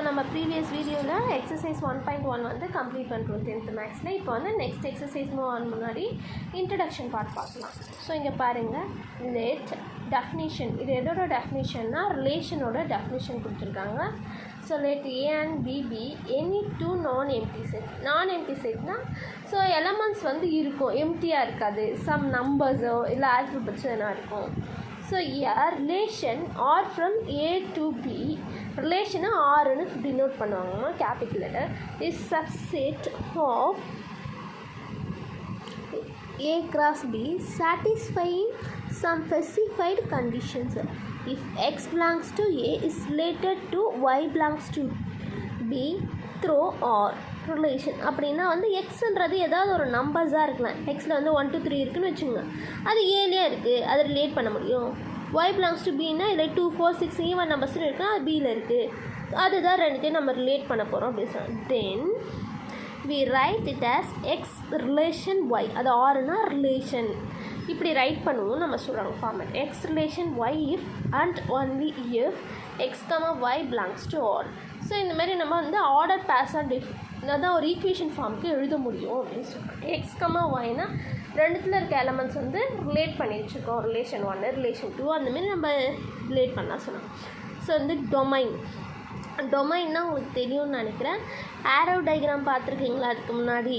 நம்ம ப்ரீவியஸ் வீடியோவில் எக்ஸசைஸ் 1.1 வந்து கம்ப்ளீட் பண்ணுறோம் 10th மேக்ஸில். இப்போ வந்து நெக்ஸ்ட் எக்ஸசைஸ் மூவ் ஆன் முன்னாடி இன்ட்ரடக்ஷன் பார்ட் பார்க்கலாம். ஸோ இங்கே பாருங்கள், லெட் டெஃபினிஷன், இது எதோட டெஃபினிஷன்னா ரிலேஷனோட டெஃபினிஷன் கொடுத்துருக்காங்க. So let A and B any two non empty set. Non empty செட்னால் ஸோ எலமெண்ட்ஸ் வந்து இருக்கும், எம்டியாக இருக்காது, சம் நம்பர்ஸோ இல்லை ஆல்ஃபபெட்ஸோ என்ன இருக்கும். So here relation R from A to B, ரிலேஷனை ஆர்னு டினோட் பண்ணுவாங்கம்மா, capital letter. Is subset of A cross B satisfying some specified conditions. If X belongs to A is related to Y belongs to B through R relation. அப்படின்னா வந்து எக்ஸ்ன்றது ஏதாவது ஒரு நம்பர்ஸாக இருக்கலாம். எக்ஸில் வந்து 1 2 3 இருக்குதுன்னு வச்சுக்கோங்க, அது ஏலேயே இருக்குது, அதை ரிலேட் பண்ண முடியும். Y belongs to Bனா இதில் 2 4 6 ஈவன் நம்பர்ஸ் இருக்குன்னா அது பியில் இருக்குது, அதுதான் ரெண்டுத்தையும் நம்ம ரிலேட் பண்ண போகிறோம் அப்படின்னு சொன்னோம். தென் we write it as x relation y, அது ஆர்னா ரிலேஷன் இப்படி ரைட் பண்ணுவோம். நம்ம சொல்கிறாங்க format x relation y if and only if x, y belongs to R. So இந்த மாதிரி நம்ம வந்து ஆர்டர் பேஸாக அதான் ஒரு ஈக்குவேஷன் ஃபார்முக்கு எழுத முடியும் அப்படின்னு சொல்கிறோம். எக்ஸ் ஒய்னா ரெண்டுத்தில் இருக்க எலமெண்ட்ஸ் வந்து ரிலேட் பண்ணி வச்சுருக்கோம், ரிலேஷன் 1 ரிலேஷன் 2 அந்தமாரி நம்ம ரிலேட் பண்ணலாம் சொல்லலாம். ஸோ வந்து டொமைன்னா உங்களுக்கு தெரியும்னு நினைக்கிறேன். ஆரோ டயக்ராம் பார்த்துருக்கீங்களா அதுக்கு முன்னாடி?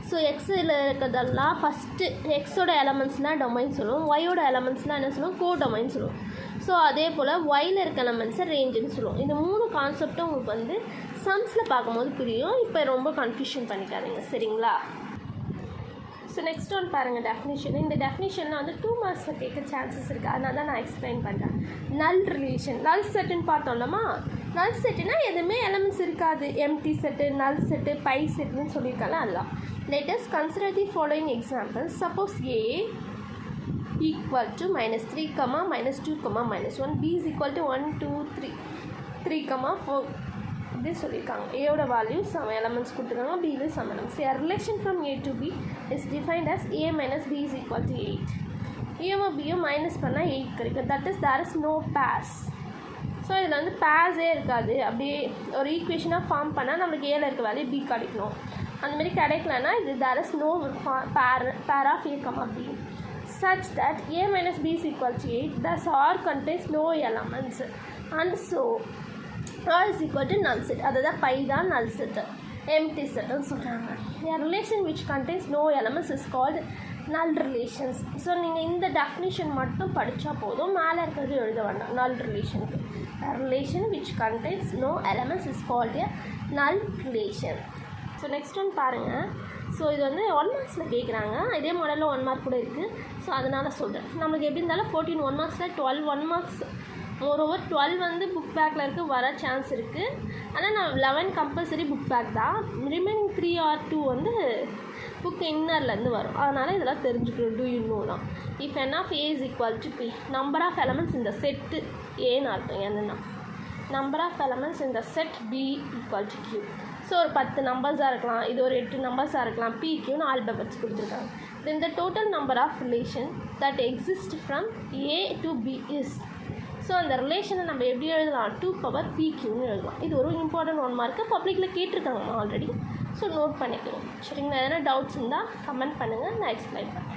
ஸோ எக்ஸில் இருக்கிறதெல்லாம் ஃபஸ்ட்டு எக்ஸோட எலமெண்ட்ஸ்லாம் டொமைன் சொல்லுவோம், ஒய்யோட எலமெண்ட்ஸ்லாம் என்ன சொல்லுவோம், கோ டொமைன் சொல்லுவோம். ஸோ அதே போல் ஒயில் இருக்க எலமெண்ட்ஸை ரேஞ்சுன்னு சொல்லுவோம். இந்த 3 கான்செப்டும் உங்களுக்கு வந்து சம்ஸில் பார்க்கும்போது புரியும். இப்போ ரொம்ப கன்ஃபியூஷன் பண்ணிக்காதீங்க, சரிங்களா? ஸோ நெக்ஸ்ட் ஒன் பாருங்கள், டெஃபினிஷன். இந்த டெஃபினிஷனில் வந்து 2 மார்க்ஸில் கேட்க சான்சஸ் இருக்குது, அதனால தான் நான் எக்ஸ்பிளைன் பண்ணுறேன். நல் ரிலேஷன், நல் செட்டுன்னு பார்த்தோம்லமா, நல் செட்டுனா எதுவுமே எலமெண்ட்ஸ் இருக்காது, எம்டி செட்டு, நல் செட்டு, பை செட்டுன்னு சொல்லியிருக்காங்க. அதுதான். Let us consider the following examples. Suppose A equal to -3, -2, -1, B is equal to 1 2 3 3, 4 இப்படி சொல்லியிருக்காங்க. ஏயோட வேல்யூ சம் எலமெண்ட்ஸ் கொடுத்துருக்காங்க, பியில் some elements. A relation from A to B is defined as A minus B is equal to 8. ஏவும் பியும் minus பண்ணால் 8 கிடைக்கும். That is there is no pairs. So இதில் வந்து பேர்ஸே இருக்காது. அப்படியே ஒரு ஈக்குவேஷனாக ஃபார்ம் பண்ணால் நம்மளுக்கு ஏல இருக்க வேல்யூ பி கிடைக்கணும். அந்தமாரி கிடைக்கலன்னா இது there is no pair of A, B such that A minus B is equal to 8. Thus R contains no elements and so R is equal to null set. அதுதான் by தான் null set, empty setன்னு சொல்கிறாங்க. A relation which contains no elements is called null relations. So நீங்கள் இந்த definition மட்டும் படித்தா போதும், மேலே இருக்கிறது எழுத வேண்டாம். null relationக்கு a relation which contains no elements is called a null relation. So next one பாருங்கள். ஸோ இது வந்து 1 மார்க்ஸில் கேட்குறாங்க, இதே மாடலில் 1 மார்க் கூட இருக்குது. ஸோ அதனால் சொல்கிறேன், நம்மளுக்கு எப்படி இருந்தாலும் 14 1 மார்க்ஸில் 12 1 மார்க்ஸ், மோரோவர் 12 வந்து புக் பேக்கில் இருக்குது, வர சான்ஸ் இருக்குது. ஆனால் நான் 11 கம்பல்சரி புக் பேக் தான், ரிமைனிங் 3 or 2 வந்து புக் இன்னர்லேருந்து வரும். அதனால் இதெல்லாம் தெரிஞ்சுக்கணும், டூ யூ நோ தான். If n of A is equal to P, number of elements இந்த செட்டு ஏன்னு அர்த்தம். என்னென்னா நம்பர் ஆஃப் எலமெண்ட்ஸ் இந்த set B equal to Q. So ஒரு 10 நம்பர்ஸாக இருக்கலாம், இது ஒரு 8 நம்பர்ஸாக இருக்கலாம், PQன்னு ஆல்பபெட்ஸ் கொடுத்துருக்காங்க. Then the total number of relation that exist from A to B is. So அந்த ரிலேஷனை நம்ம எப்படி எழுதலாம், 2 power PQன்னு எழுதலாம். இது ஒரு இம்பார்ட்டன்ட் 1 மார்க்கு, பப்ளிக்கில் கேட்டிருக்காங்கம்மா ஆல்ரெடி. ஸோ நோட் பண்ணிக்கணும், சரிங்களா? எதனா டவுட்ஸ் இருந்தால் கமெண்ட் பண்ணுங்கள், நான் எக்ஸ்பிளைன் பண்ணுறேன்.